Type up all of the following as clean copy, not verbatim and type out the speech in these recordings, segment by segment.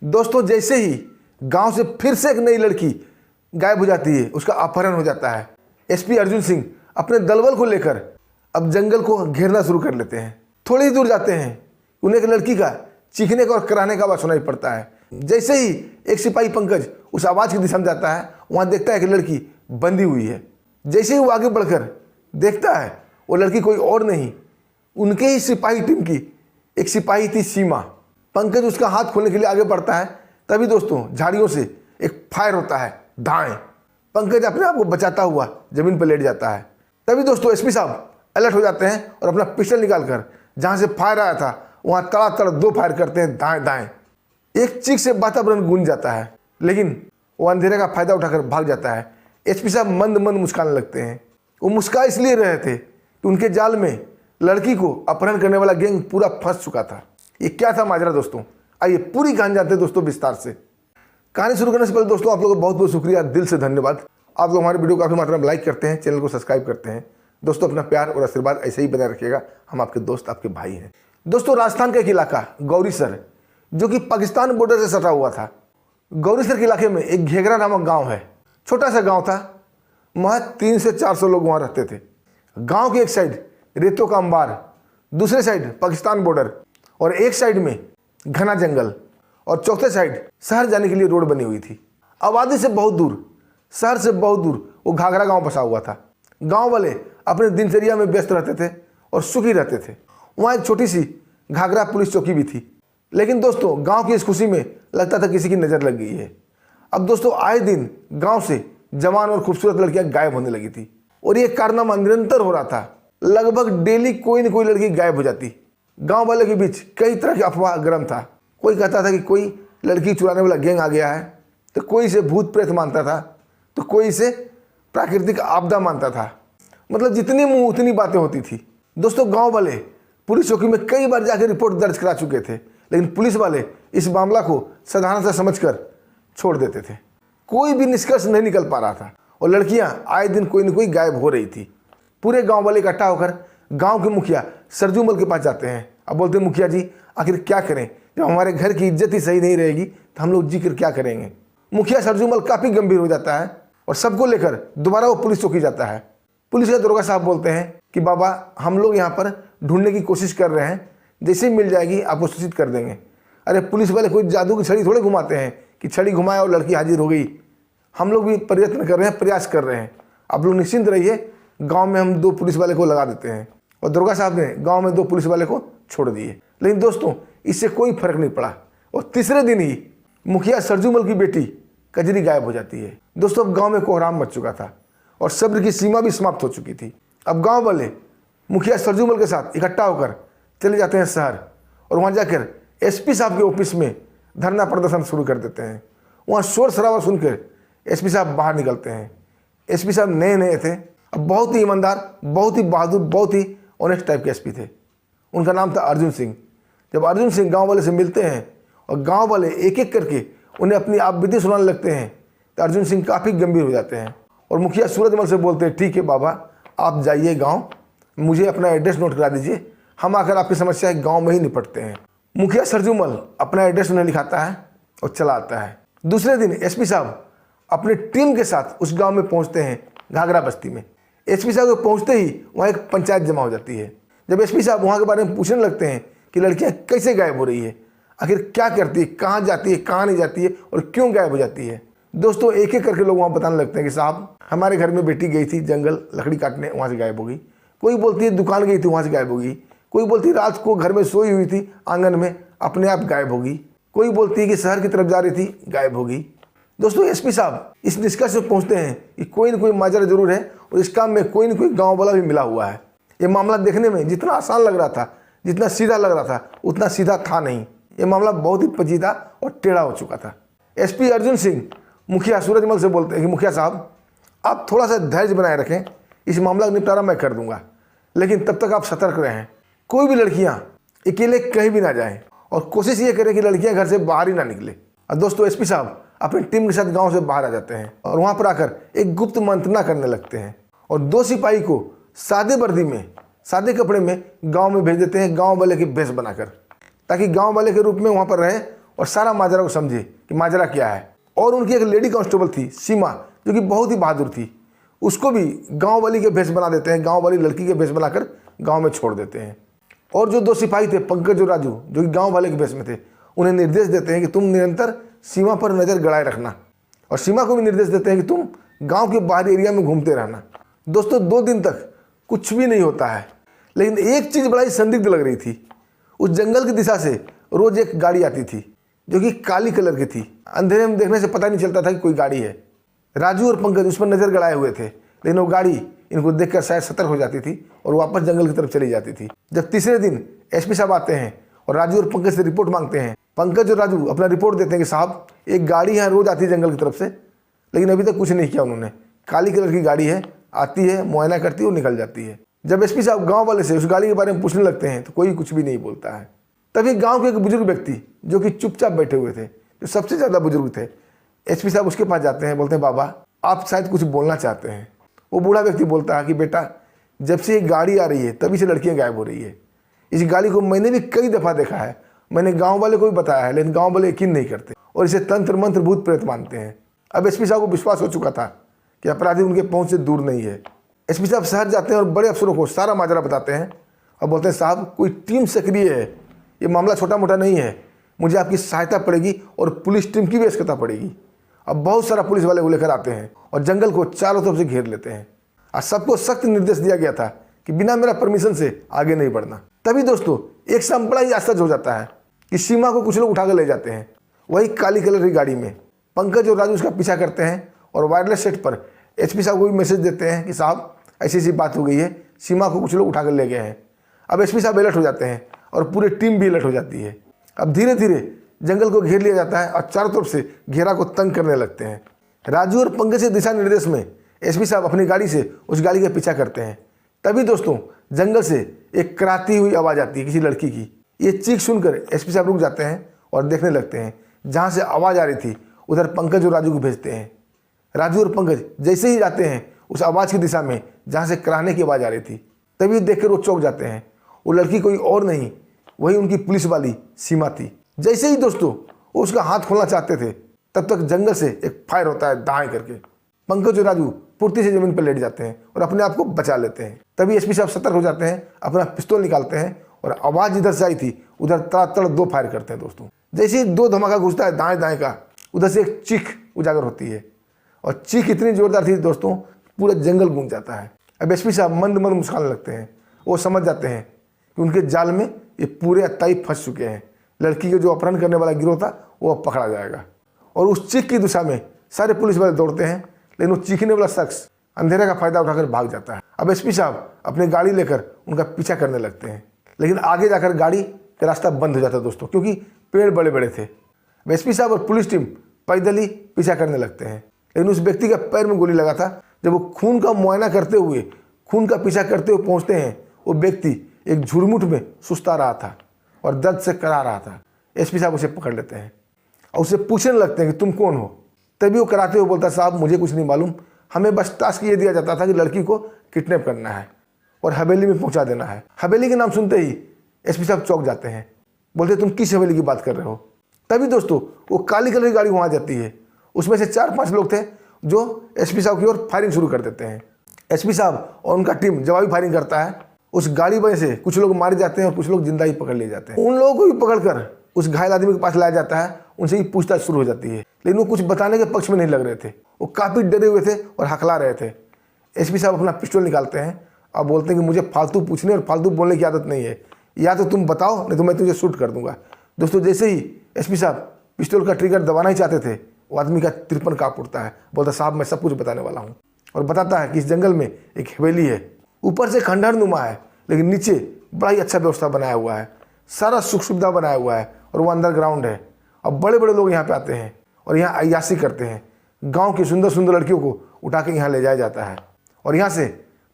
दोस्तों जैसे ही गांव से फिर से एक नई लड़की गायब हो जाती है, उसका अपहरण हो जाता है। एसपी अर्जुन सिंह अपने दलबल को लेकर अब जंगल को घेरना शुरू कर लेते हैं। थोड़ी ही दूर जाते हैं, उन्हें एक लड़की का चीखने का और कराहने का आवाज सुनाई पड़ता है। जैसे ही एक सिपाही पंकज उस आवाज़ की दिशा में जाता है, वहाँ देखता है कि लड़की बंधी हुई है। जैसे ही वो आगे बढ़कर देखता है, वो लड़की कोई और नहीं, उनके ही सिपाही टीम की एक सिपाही थी, सीमा। पंकज उसका हाथ खोलने के लिए आगे बढ़ता है, तभी दोस्तों झाड़ियों से एक फायर होता है, धाएं। पंकज अपने आप को बचाता हुआ जमीन पर लेट जाता है। तभी दोस्तों एसपी साहब अलर्ट हो जाते हैं और अपना पिस्टल निकालकर जहाँ से फायर आया था वहाँ तड़ातड़ 2 फायर करते हैं, दाएं दाएं। एक चीख से वातावरण गूंज जाता है, लेकिन वो अंधेरे का फायदा उठाकर भाग जाता है। एसपी साहब मंद मंद मुस्काने लगते हैं। वो मुस्का इसलिए रहे थे कि उनके जाल में लड़की को अपहरण करने वाला गैंग पूरा फंस चुका था। ये क्या था माजरा दोस्तों, आइए पूरी कहानी जानते हैं दोस्तों विस्तार से। कहानी शुरू करने से पहले दोस्तों आप लोगों को बहुत बहुत शुक्रिया, दिल से धन्यवाद। आप लोग हमारे वीडियो को काफ़ी मात्रा में लाइक करते हैं, चैनल को सब्सक्राइब करते हैं। दोस्तों अपना प्यार और आशीर्वाद ऐसे ही बनाए रखिएगा, हम आपके दोस्त, आपके भाई हैं। दोस्तों राजस्थान का एक इलाका गौरीसर, जो कि पाकिस्तान बॉर्डर से सटा हुआ था। गौरीसर के इलाके में एक घेगरा नामक गाँव है। छोटा सा गाँव था, महज 300 से 400 लोग वहाँ रहते थे। गाँव की एक साइड रेतों का अंबार, दूसरे साइड पाकिस्तान बॉर्डर और एक साइड में घना जंगल और चौथे साइड शहर जाने के लिए रोड बनी हुई थी। आबादी से बहुत दूर, शहर से बहुत दूर वो घाघरा गांव बसा हुआ था। गांव वाले अपने दिनचर्या में व्यस्त रहते थे और सुखी रहते थे। वहाँ एक छोटी सी घाघरा पुलिस चौकी भी थी। लेकिन दोस्तों गांव की इस खुशी में लगता था किसी की नज़र लग गई है। अब दोस्तों आए दिन गाँव से जवान और खूबसूरत लड़कियाँ गायब होने लगी थी और ये कारनामा निरंतर हो रहा था। लगभग डेली कोई न कोई लड़की गायब हो जाती। गांव वाले के बीच कई तरह की अफवाह गर्म था। कोई कहता था कि कोई लड़की चुराने वाला गैंग आ गया है, तो कोई इसे भूत प्रेत मानता था, तो कोई इसे प्राकृतिक आपदा मानता था। मतलब जितनी मुंह उतनी बातें होती थी। दोस्तों गांव वाले पुलिस चौकी में कई बार जाकर रिपोर्ट दर्ज करा चुके थे, लेकिन पुलिस वाले इस मामला को साधारण सा समझकर छोड़ देते थे। कोई भी निष्कर्ष नहीं निकल पा रहा था और लड़कियां आए दिन कोई न कोई गायब हो रही थी। पूरे गांव वाले इकट्ठा होकर गांव के मुखिया सरजूमल के पास जाते हैं। अब बोलते हैं, मुखिया जी आखिर क्या करें, जब हमारे घर की इज्जत ही सही नहीं रहेगी तो हम लोग जी कर क्या करेंगे। मुखिया सरजूमल काफ़ी गंभीर हो जाता है और सबको लेकर दोबारा वो पुलिस चौकी जाता है। पुलिस के दरोगा साहब बोलते हैं कि बाबा हम लोग यहाँ पर ढूंढने की कोशिश कर रहे हैं, जैसे ही मिल जाएगी आपको सूचित कर देंगे। अरे पुलिस वाले कोई जादू की छड़ी थोड़े घुमाते हैं कि छड़ी घुमाए और लड़की हाजिर हो गई। हम लोग भी प्रयत्न कर रहे हैं, प्रयास कर रहे हैं, आप लोग निश्चिंत रहिए। गांव में हम 2 पुलिस वाले को लगा देते हैं। और दरोगा साहब ने गांव में 2 पुलिस वाले को छोड़ दिए। लेकिन दोस्तों इससे कोई फर्क नहीं पड़ा और तीसरे दिन ही मुखिया सरजूमल की बेटी कजरी गायब हो जाती है। दोस्तों अब गांव में कोहराम मच चुका था और सब्र की सीमा भी समाप्त हो चुकी थी। अब गांव वाले मुखिया सरजूमल के साथ इकट्ठा होकर चले जाते हैं शहर और वहाँ जाकर एसपी साहब के ऑफिस में धरना प्रदर्शन शुरू कर देते हैं। वहाँ शोर शराबा सुनकर एसपी साहब बाहर निकलते हैं। एसपी साहब नए नए थे, अब बहुत ही ईमानदार, बहुत ही बहादुर, बहुत ही ऑनेस्ट टाइप के एसपी थे। उनका नाम था अर्जुन सिंह। जब अर्जुन सिंह गांव वाले से मिलते हैं और गांव वाले एक एक करके उन्हें अपनी आपबीती सुनाने लगते हैं, तो अर्जुन सिंह काफ़ी गंभीर हो जाते हैं और मुखिया सूरजमल से बोलते हैं, ठीक है बाबा आप जाइए गाँव, मुझे अपना एड्रेस नोट करा दीजिए, हम आकर आपकी समस्या गाँव में ही निपटते हैं। मुखिया सरजूमल अपना एड्रेस उन्हें लिखाता है और चला आता है। दूसरे दिन एसपी साहब अपनी टीम के साथ उस गांव में पहुंचते हैं, घाघरा बस्ती में। एसपी साहब को पहुंचते ही वहाँ एक पंचायत जमा हो जाती है। जब एसपी साहब वहाँ के बारे में पूछने लगते हैं कि लड़कियाँ कैसे गायब हो रही है, आखिर क्या करती है, कहाँ जाती है, कहाँ नहीं जाती है और क्यों गायब हो जाती है, दोस्तों एक एक करके लोग वहाँ बताने लगते हैं कि साहब हमारे घर में बेटी गई थी जंगल लकड़ी काटने, वहाँ से गायब हो गई। कोई बोलती है दुकान गई थी, वहाँ से गायब हो गई। कोई बोलती है रात को घर में सोई हुई थी आंगन में, अपने आप गायब हो गई। कोई बोलती है कि शहर की तरफ जा रही थी, गायब हो गई। दोस्तों एसपी साहब इस निष्कर्ष में पहुंचते हैं कि कोई न कोई माजरा जरूर है और इस काम में कोई न कोई गांव वाला भी मिला हुआ है। ये मामला देखने में जितना आसान लग रहा था, जितना सीधा लग रहा था, उतना सीधा था नहीं। ये मामला बहुत ही पेचीदा और टेढ़ा हो चुका था। एसपी अर्जुन सिंह मुखिया सूरजमल से बोलते हैं कि मुखिया साहब आप थोड़ा सा धैर्य बनाए रखें, इस मामला का निपटारा मैं कर दूंगा, लेकिन तब तक आप सतर्क रहें। कोई भी लड़कियाँ अकेले कहीं भी ना जाएं और कोशिश ये करें कि लड़कियाँ घर से बाहर ही ना निकले। और दोस्तों एसपी साहब अपनी टीम के साथ गांव से बाहर आ जाते हैं और वहां पर आकर एक गुप्त मंत्रणा करने लगते हैं और 2 सिपाही को सादे वर्दी में, सादे कपड़े में गांव में भेज देते हैं, गांव वाले के भेष बनाकर, ताकि गांव वाले के रूप में वहां पर रहे और सारा माजरा को समझे कि माजरा क्या है। और उनकी एक लेडी कांस्टेबल थी सीमा, जो कि बहुत ही बहादुर थी, उसको भी गांव वाली के भेष बना देते हैं, गांव वाली लड़की के भेष बनाकर गांव में छोड़ देते हैं। और जो 2 सिपाही थे पंकज और राजू, जो कि गांव वाले के भेष में थे, उन्हें निर्देश देते हैं कि तुम निरंतर सीमा पर नज़र गड़ाए रखना, और सीमा को भी निर्देश देते हैं कि तुम गांव के बाहरी एरिया में घूमते रहना। दोस्तों 2 दिन तक कुछ भी नहीं होता है, लेकिन एक चीज़ बड़ा ही संदिग्ध लग रही थी। उस जंगल की दिशा से रोज एक गाड़ी आती थी, जो कि काली कलर की थी। अंधेरे में देखने से पता नहीं चलता था कि कोई गाड़ी है। राजू और पंकज उस पर नज़र गड़ाए हुए थे, लेकिन वो गाड़ी इनको देखकर शायद सतर्क हो जाती थी और वापस जंगल की तरफ चली जाती थी। जब तीसरे दिन एसपी साहब आते हैं और राजू और पंकज से रिपोर्ट मांगते हैं, पंकज और राजू अपना रिपोर्ट देते हैं कि साहब एक गाड़ी यहाँ रोज आती है जंगल की तरफ से, लेकिन अभी तक कुछ नहीं किया उन्होंने। काली कलर की गाड़ी है, आती है, मुआयना करती है और निकल जाती है। जब एसपी साहब गाँव वाले से उस गाड़ी के बारे में पूछने लगते हैं तो कोई कुछ भी नहीं बोलता है। तभी गाँव के एक बुजुर्ग व्यक्ति जो कि चुपचाप बैठे हुए थे, जो सबसे ज़्यादा बुजुर्ग थे, एसपी साहब उसके पास जाते हैं, बोलते हैं बाबा आप शायद कुछ बोलना चाहते हैं। वो बूढ़ा व्यक्ति बोलता है कि बेटा जब से ये गाड़ी आ रही है तभी से लड़कियां गायब हो रही है। इस गाड़ी को मैंने भी कई दफ़ा देखा है, मैंने गांव वाले को भी बताया है, लेकिन गांव वाले यकीन नहीं करते और इसे तंत्र मंत्र भूत प्रेत मानते हैं। अब एसपी साहब को विश्वास हो चुका था कि अपराधी उनके पहुंच से दूर नहीं है। एसपी साहब शहर जाते हैं और बड़े अफसरों को सारा माजरा बताते हैं और बोलते हैं साहब कोई टीम सक्रिय है, ये मामला छोटा मोटा नहीं है, मुझे आपकी सहायता पड़ेगी और पुलिस टीम की भी आवश्यकता पड़ेगी। अब बहुत सारा पुलिस वाले को लेकर आते हैं और जंगल को चारों तरफ से घेर लेते हैं और सबको सख्त निर्देश दिया गया था कि बिना मेरा परमिशन से आगे नहीं बढ़ना। तभी दोस्तों एक शाम बड़ा ही आश्चर्य हो जाता है कि सीमा को कुछ लोग उठाकर ले जाते हैं, वही काली कलर की गाड़ी में। पंकज और राजू उसका पीछा करते हैं और वायरलेस सेट पर एसपी साहब को भी मैसेज देते हैं कि साहब ऐसी ऐसी बात हो गई है, सीमा को कुछ लोग उठाकर ले गए हैं। अब एसपी साहब अलर्ट हो जाते हैं और पूरी टीम भी अलर्ट हो जाती है। अब धीरे धीरे जंगल को घेर लिया जाता है और चारों तरफ से घेरा को तंग करने लगते हैं। राजू और पंकज के दिशा निर्देश में एसपी साहब अपनी गाड़ी से उस गाड़ी का पीछा करते हैं। तभी दोस्तों जंगल से एक कराती हुई आवाज़ आती है किसी लड़की की। ये चीख सुनकर एसपी साहब रुक जाते हैं और देखने लगते हैं। जहाँ से आवाज़ आ रही थी उधर पंकज और राजू को भेजते हैं। राजू और पंकज जैसे ही जाते हैं उस आवाज़ की दिशा में जहाँ से कराहने की आवाज़ आ रही थी, तभी देखकर वो चौंक जाते हैं। वो लड़की कोई और नहीं, वही उनकी पुलिस वाली सीमा थी। जैसे ही दोस्तों वो उसका हाथ खोलना चाहते थे, तब तक जंगल से एक फायर होता है दाएं करके। पंकज और राजू फुर्ती से जमीन पर लेट जाते हैं और अपने आप को बचा लेते हैं। तभी एसपी साहब सतर्क हो जाते हैं, अपना पिस्तौल निकालते हैं और आवाज़ जिधर से आई थी उधर तड़ातड़ 2 फायर करते हैं। दोस्तों जैसे ही 2 धमाका घुसता है दाएं दाएं का, उधर से एक चीख उजागर होती है और चीख इतनी जोरदार थी दोस्तों पूरा जंगल गूंज जाता है। अब एसपी साहब मंद मंद मुस्कुराने लगते हैं। वो समझ जाते हैं कि उनके जाल में ये पूरे अत्याई फंस चुके हैं। लड़की को जो अपहरण करने वाला गिरोह था वो अब पकड़ा जाएगा। और उस चीख की दिशा में सारे पुलिस वाले दौड़ते हैं, लेकिन वो चीखने वाला शख्स अंधेरे का फायदा उठाकर भाग जाता है। अब एसपी साहब अपनी गाड़ी लेकर उनका पीछा करने लगते हैं, लेकिन आगे जाकर गाड़ी का रास्ता बंद हो जाता है दोस्तों, क्योंकि पेड़ बड़े बड़े थे। अब एसपी साहब और पुलिस टीम पैदल ही पीछा करने लगते हैं, लेकिन उस व्यक्ति का पैर में गोली लगा था। जब वो खून का मुआयना करते हुए, खून का पीछा करते हुए पहुँचते हैं, वो व्यक्ति एक झुरमुट में सुस्ता रहा था और दर्द से करा रहा था। एसपी साहब उसे पकड़ लेते हैं और उससे पूछने लगते हैं कि तुम कौन हो। तभी वो कराते हुए बोलता, साहब मुझे कुछ नहीं मालूम, हमें बस टास्क ये दिया जाता था कि लड़की को किडनैप करना है और हवेली में पहुंचा देना है। हवेली के नाम सुनते ही एसपी साहब चौंक जाते हैं, बोलते तुम किस हवेली की बात कर रहे हो। तभी दोस्तों वो काली कलर की गाड़ी वहाँ जाती है। उसमें से 4-5 लोग थे जो एसपी साहब की ओर फायरिंग शुरू कर देते हैं। एसपी साहब और उनका टीम जवाबी फायरिंग करता है। उस गाड़ी में से कुछ लोग मारे जाते हैं और कुछ लोग जिंदा ही पकड़ लिए जाते हैं। उन लोगों को भी पकड़कर उस घायल आदमी के पास लाया जाता है। उनसे ही पूछताछ शुरू हो जाती है, लेकिन वो कुछ बताने के पक्ष में नहीं लग रहे थे। वो काफ़ी डरे हुए थे और हकला रहे थे। एसपी साहब अपना पिस्टल निकालते हैं और बोलते हैं कि मुझे फालतू पूछने और फालतू बोलने की आदत नहीं है, या तो तुम बताओ नहीं तो मैं तुझे शूट कर दूंगा। दोस्तों जैसे ही एसपी साहब पिस्टल का ट्रिगर दबाना ही चाहते थे, वो आदमी का तिरपन काँप उठता है। बोलता साहब मैं सब कुछ बताने वाला हूँ, और बताता है कि इस जंगल में एक हवेली है, ऊपर से खंडहर नुमा है, लेकिन नीचे बड़ा ही अच्छा व्यवस्था बनाया हुआ है, सारा सुख सुविधा बनाया हुआ है और वो अंडरग्राउंड है। और बड़े बड़े लोग यहाँ पे आते हैं और यहाँ अय्याशी करते हैं। गांव की सुंदर सुंदर लड़कियों को उठा के यहाँ ले जाया जाता है और यहाँ से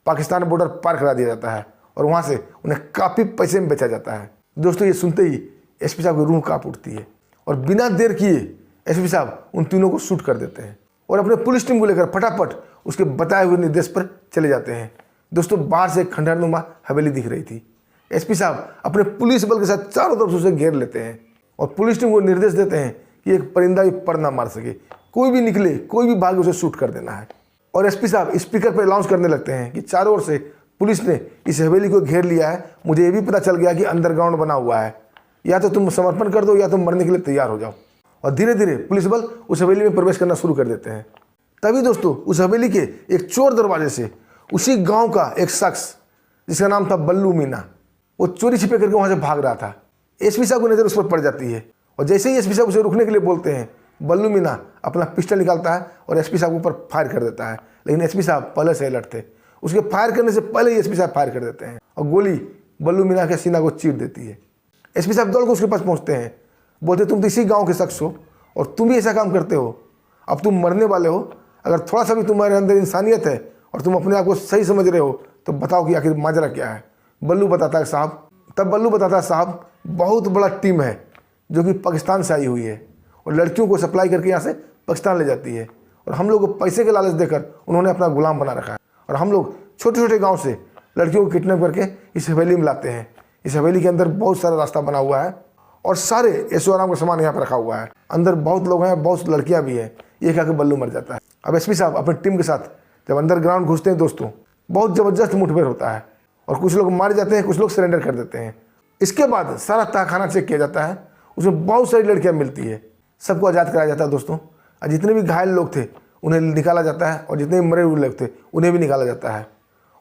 पाकिस्तान बॉर्डर पार करा दिया जाता है और वहाँ से उन्हें काफ़ी पैसे में बेचा जाता है। दोस्तों ये सुनते ही एसपी साहब की रूह काँप उठती है और बिना देर किए एसपी साहब उन तीनों को शूट कर देते हैं और अपने पुलिस टीम को लेकर फटाफट उसके बताए हुए निर्देश पर चले जाते हैं। दोस्तों बाहर से खंडहरनुमा हवेली दिख रही थी। एसपी साहब अपने पुलिस बल के साथ चारों तरफ से उसे घेर लेते हैं और पुलिस टीम को निर्देश देते हैं कि एक परिंदा भी पर ना मार सके, कोई भी निकले, कोई भी भागे, उसे शूट कर देना है। और एसपी साहब स्पीकर पर अनाउंस करने लगते हैं कि चारों ओर से पुलिस ने इस हवेली को घेर लिया है, मुझे ये भी पता चल गया कि अंडरग्राउंड बना हुआ है, या तो तुम समर्पण कर दो या तुम मरने के लिए तैयार हो जाओ। और धीरे धीरे पुलिस बल उस हवेली में प्रवेश करना शुरू कर देते हैं। तभी दोस्तों उस हवेली के एक चोर दरवाजे से उसी गांव का एक शख्स जिसका नाम था बल्लू मीना, वो चोरी छिपे करके वहां से भाग रहा था। एसपी साहब को नजर उस पर पड़ जाती है और जैसे ही एसपी साहब उसे रुकने के लिए बोलते हैं, बल्लू मीना अपना पिस्टल निकालता है और एसपी साहब के ऊपर फायर कर देता है। लेकिन एसपी साहब पहले से अलर्ट थे, उसके फायर करने से पहले ही एसपी साहब फायर कर देते हैं और गोली बल्लू मीना के सीना को चीर देती है। एसपी साहब दौड़ को उसके पास पहुंचते हैं, बोलते तुम तो इसी गांव के शख्स हो और तुम भी ऐसा काम करते हो, अब तुम मरने वाले हो, अगर थोड़ा सा भी तुम्हारे अंदर इंसानियत है और तुम अपने आप को सही समझ रहे हो तो बताओ कि आखिर माजरा क्या है। बल्लू बताता है साहब बहुत बड़ा टीम है जो कि पाकिस्तान से आई हुई है और लड़कियों को सप्लाई करके यहाँ से पाकिस्तान ले जाती है और हम लोग को पैसे के लालच देकर उन्होंने अपना गुलाम बना रखा है और हम लोग छोटे छोटे गांव से लड़कियों को किडनैप करके इस हवेली में लाते हैं। इस हवेली के अंदर बहुत सारा रास्ता बना हुआ है और सारे ऐशो आराम का सामान यहाँ पर रखा हुआ है। अंदर बहुत लोग हैं, बहुत लड़कियाँ भी हैं। ये कह के बल्लू मर जाता है। अब एसपी साहब अपनी टीम के साथ जब अंडरग्राउंड घुसते हैं दोस्तों, बहुत ज़बरदस्त मुठभेड़ होता है और कुछ लोग मारे जाते हैं, कुछ लोग सरेंडर कर देते हैं। इसके बाद सारा तहखाना चेक किया जाता है, उसमें बहुत सारी लड़कियाँ मिलती है, सबको आज़ाद कराया जाता है दोस्तों। और जितने भी घायल लोग थे उन्हें निकाला जाता है और जितने भी मरे हुए लोग थे उन्हें भी निकाला जाता है।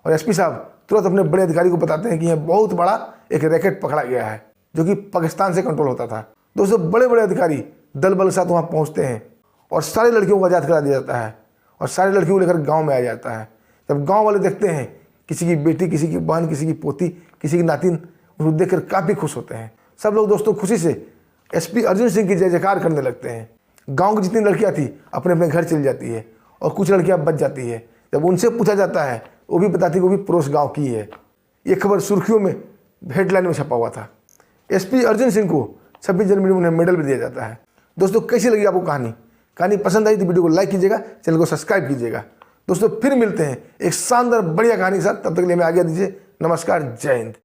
और एसपी साहब तुरंत अपने बड़े अधिकारी को बताते हैं कि यह बहुत बड़ा एक रैकेट पकड़ा गया है जो कि पाकिस्तान से कंट्रोल होता था। दोस्तों बड़े बड़े अधिकारी दल बल के साथ वहाँ पहुँचते हैं और सारी लड़कियों को आज़ाद करा दिया जाता है और सारी लड़कियों को लेकर गाँव में आ जाता है। जब गाँव वाले देखते हैं किसी की बेटी, किसी की बहन, किसी की पोती, किसी की नातिन, उसको देखकर काफ़ी खुश होते हैं। सब लोग दोस्तों खुशी से एसपी अर्जुन सिंह की जय जयकार करने लगते हैं। गांव की जितनी लड़कियां थी अपने अपने घर चली जाती है और कुछ लड़कियां बच जाती है। जब उनसे पूछा जाता है वो भी बताती है वो भी पड़ोस गांव की है। ये खबर सुर्खियों में हेडलाइन में छपा हुआ था। एसपी अर्जुन सिंह को 26 जनवरी में उन्हें मेडल भी दिया जाता है। दोस्तों कैसी लगी आपको कहानी पसंद आई तो वीडियो को लाइक कीजिएगा, चैनल को सब्सक्राइब कीजिएगा। दोस्तों फिर मिलते हैं एक शानदार बढ़िया कहानी के साथ, तब तक के लिए हमें आज्ञा दीजिए। नमस्कार, जय हिंद।